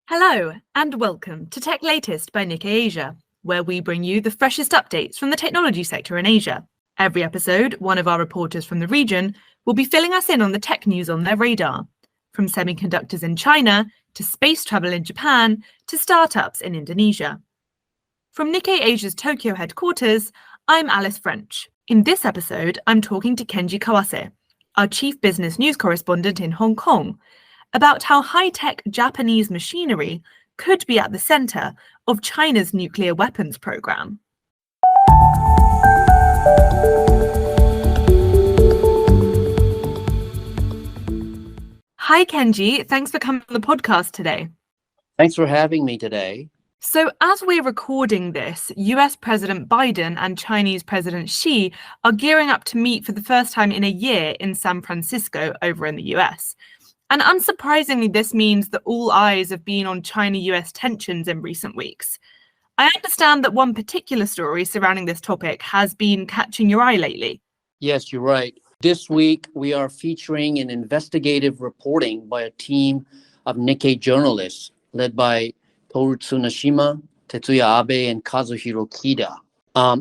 Hello, and welcome to Tech Latest by Nikkei Asia, where we bring you the freshest updates from the technology sector in Asia. Every episode, one of our reporters from the region will be filling us in on the tech news on their radar, from semiconductors in China to space travel in Japan to startups in Indonesia. From Nikkei Asia's Tokyo headquarters, I'm Alice French. In this episode, I'm talking to Kenji Kawase, our chief business news correspondent in Hong Kong, about how high-tech Japanese machinery could be at the center of China's nuclear weapons program. Hi, Kenji. Thanks for coming on the podcast today. Thanks for having me today. So as we're recording this, US President Biden and Chinese President Xi are gearing up to meet for the first time in a year in San Francisco over in the US. And unsurprisingly, this means that all eyes have been on China-US tensions in recent weeks. I understand that one particular story surrounding this topic has been catching your eye lately. Yes, you're right. This week, we are featuring an investigative reporting by a team of Nikkei journalists led by Toru Tsunashima, Tetsuya Abe, and Kazuhiro Kida.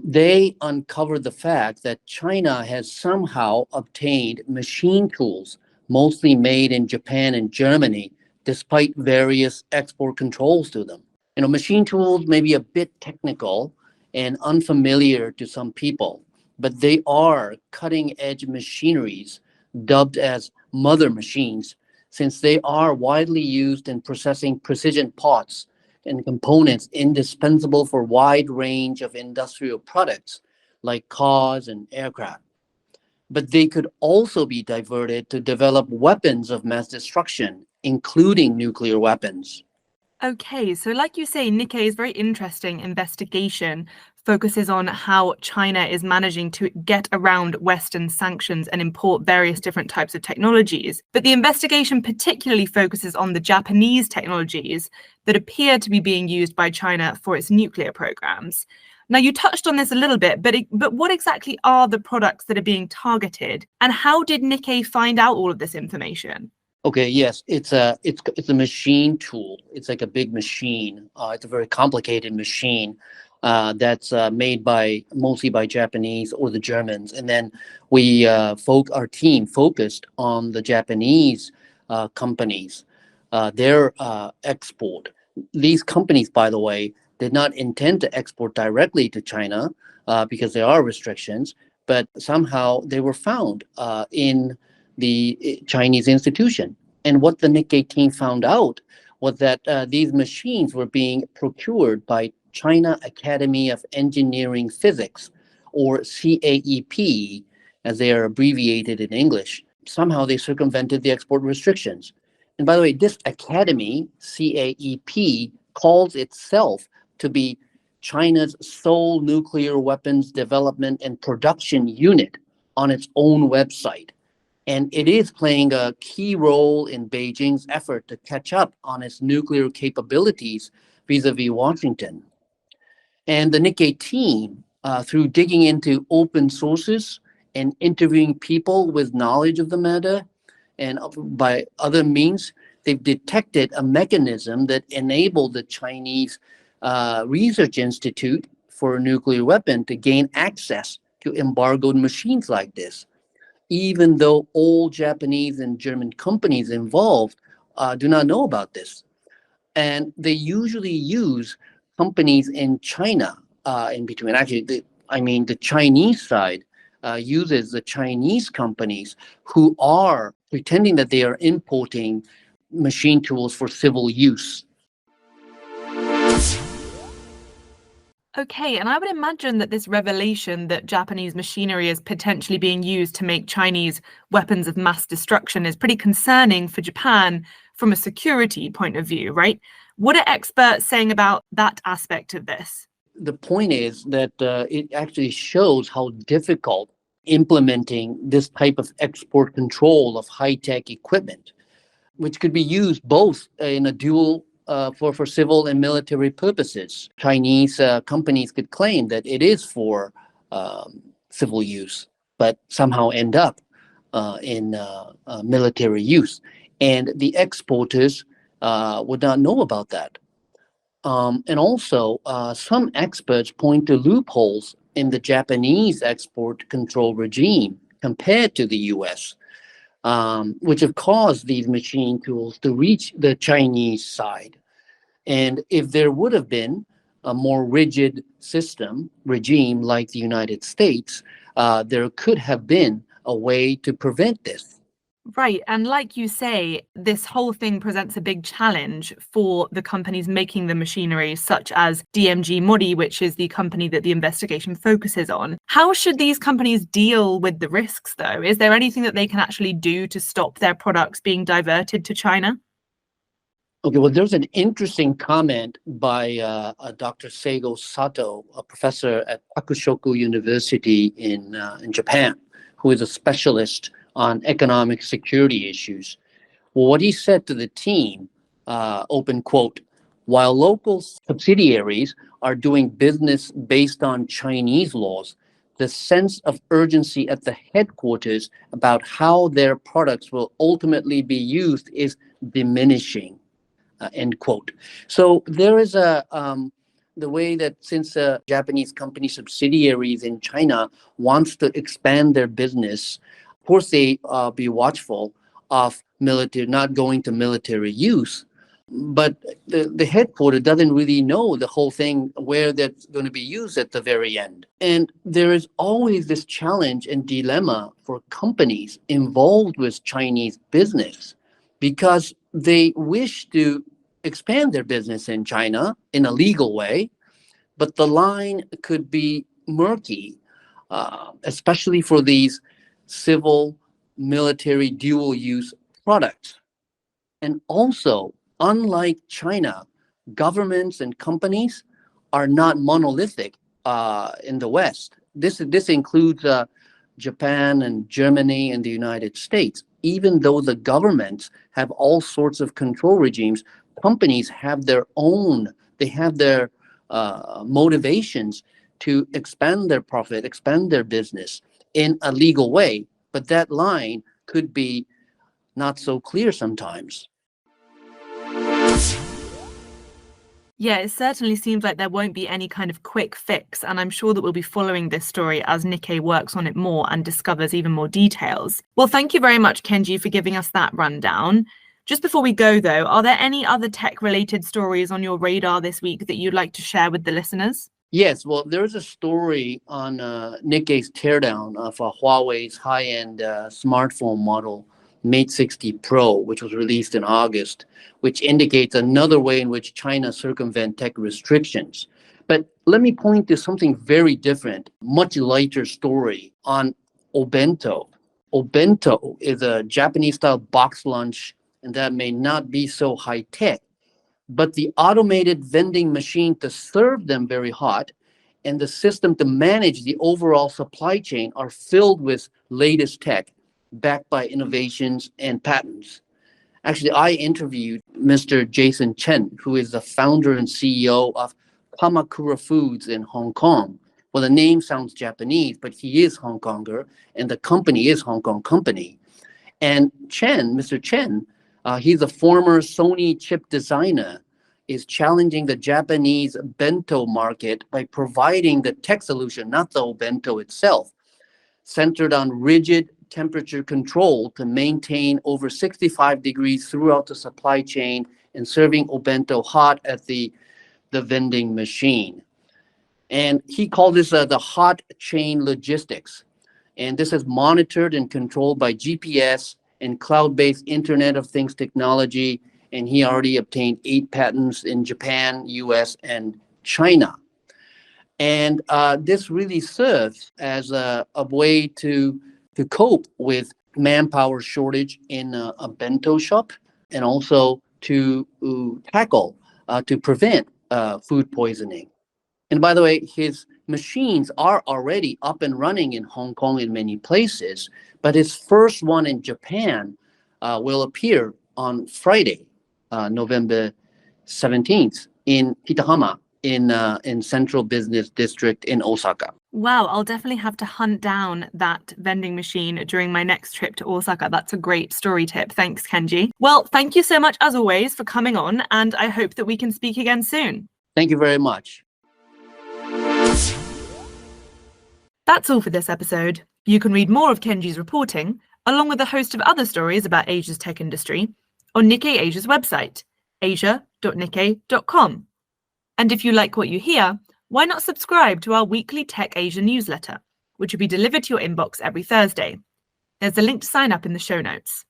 They uncovered the fact that China has somehow obtained machine tools mostly made in Japan and Germany, despite various export controls to them. Machine tools may be a bit technical and unfamiliar to some people, but they are cutting-edge machineries dubbed as mother machines, since they are widely used in processing precision parts and components indispensable for a wide range of industrial products like cars and aircraft. But they could also be diverted to develop weapons of mass destruction, including nuclear weapons. Okay, so like you say, Nikkei's very interesting investigation focuses on how China is managing to get around Western sanctions and import various different types of technologies. But the investigation particularly focuses on the Japanese technologies that appear to be being used by China for its nuclear programs. Now, you touched on this a little bit, but what exactly are the products that are being targeted, and how did Nikkei find out all of this information? Okay, yes, it's a machine tool. It's like a big machine. It's a very complicated machine that's made mostly by Japanese or the Germans. And then our team focused on the Japanese companies, their export. These companies, by the way, did not intend to export directly to China because there are restrictions, but somehow they were found in the Chinese institution. And what the Nikkei team found out was that these machines were being procured by China Academy of Engineering Physics, or CAEP, as they are abbreviated in English. Somehow they circumvented the export restrictions. And by the way, this academy, CAEP, calls itself to be China's sole nuclear weapons development and production unit on its own website. And it is playing a key role in Beijing's effort to catch up on its nuclear capabilities vis-a-vis Washington. And the Nikkei team, through digging into open sources and interviewing people with knowledge of the matter, and by other means, they've detected a mechanism that enabled the Chinese Research Institute for a nuclear weapon to gain access to embargoed machines like this, even though all Japanese and German companies involved do not know about this. And they usually use companies in China in between. Actually, the Chinese side uses the Chinese companies who are pretending that they are importing machine tools for civil use. Okay, and I would imagine that this revelation that Japanese machinery is potentially being used to make Chinese weapons of mass destruction is pretty concerning for Japan from a security point of view, right? What are experts saying about that aspect of this? The point is that it actually shows how difficult implementing this type of export control of high-tech equipment, which could be used both in a dual for civil and military purposes. Chinese companies could claim that it is for civil use, but somehow end up in military use. And the exporters would not know about that. And also, some experts point to loopholes in the Japanese export control regime compared to the US, which have caused these machine tools to reach the Chinese side. And if there would have been a more rigid regime like the United States, there could have been a way to prevent this. Right. And like you say, this whole thing presents a big challenge for the companies making the machinery, such as DMG Mori, which is the company that the investigation focuses on. How should these companies deal with the risks, though? Is there anything that they can actually do to stop their products being diverted to China? Okay, well, there's an interesting comment by Dr. Seigo Sato, a professor at Akushoku University in Japan, who is a specialist on economic security issues. Well, what he said to the team, open quote, while local subsidiaries are doing business based on Chinese laws, the sense of urgency at the headquarters about how their products will ultimately be used is diminishing. End quote. So there is the way that since a Japanese company subsidiaries in China wants to expand their business, of course they be watchful of military, not going to military use. But the headquarters doesn't really know the whole thing where that's going to be used at the very end. And there is always this challenge and dilemma for companies involved with Chinese business because they wish to expand their business in China in a legal way, but the line could be murky, especially for these civil military dual use products. And also, unlike China, governments and companies are not monolithic in the West. This includes Japan and Germany and the United States. Even though the governments have all sorts of control regimes, companies have their own, they have their motivations to expand their profit, expand their business in a legal way. But that line could be not so clear sometimes. Yeah, it certainly seems like there won't be any kind of quick fix, and I'm sure that we'll be following this story as Nikkei works on it more and discovers even more details. Well, thank you very much, Kenji, for giving us that rundown. Just before we go, though, are there any other tech-related stories on your radar this week that you'd like to share with the listeners? Yes, well, there's a story on Nikkei's teardown of Huawei's high-end smartphone model Mate 60 Pro, which was released in August, which indicates another way in which China circumvent tech restrictions. But let me point to something very different, much lighter story on Obento. Obento is a Japanese-style box lunch, and that may not be so high-tech, but the automated vending machine to serve them very hot and the system to manage the overall supply chain are filled with latest tech backed by innovations and patents. Actually, I interviewed Mr. Jason Chen, who is the founder and CEO of Kamakura Foods in Hong Kong. Well, the name sounds Japanese, but he is Hong Konger, and the company is Hong Kong company. And Mr. Chen, he's a former Sony chip designer, is challenging the Japanese bento market by providing the tech solution, not the bento itself, centered on rigid temperature control to maintain over 65 degrees throughout the supply chain and serving obento hot at the vending machine. And he called this the hot chain logistics. And this is monitored and controlled by GPS and cloud-based Internet of Things technology. And he already obtained 8 patents in Japan, US, and China. And this really serves as a way to cope with manpower shortage in a bento shop and also to prevent food poisoning. And by the way, his machines are already up and running in Hong Kong in many places, but his first one in Japan will appear on Friday, November 17th in Kitahama in Central Business District in Osaka. Wow, I'll definitely have to hunt down that vending machine during my next trip to Osaka. That's a great story tip. Thanks, Kenji. Well, thank you so much, as always, for coming on, and I hope that we can speak again soon. Thank you very much. That's all for this episode. You can read more of Kenji's reporting, along with a host of other stories about Asia's tech industry, on Nikkei Asia's website, asia.nikkei.com. And if you like what you hear, why not subscribe to our weekly Tech Asia newsletter, which will be delivered to your inbox every Thursday. There's a link to sign up in the show notes.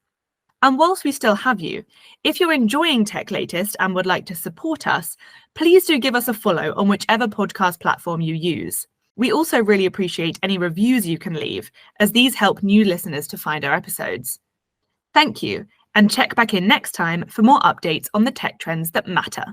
And whilst we still have you, if you're enjoying Tech Latest and would like to support us, please do give us a follow on whichever podcast platform you use. We also really appreciate any reviews you can leave, as these help new listeners to find our episodes. Thank you, and check back in next time for more updates on the tech trends that matter.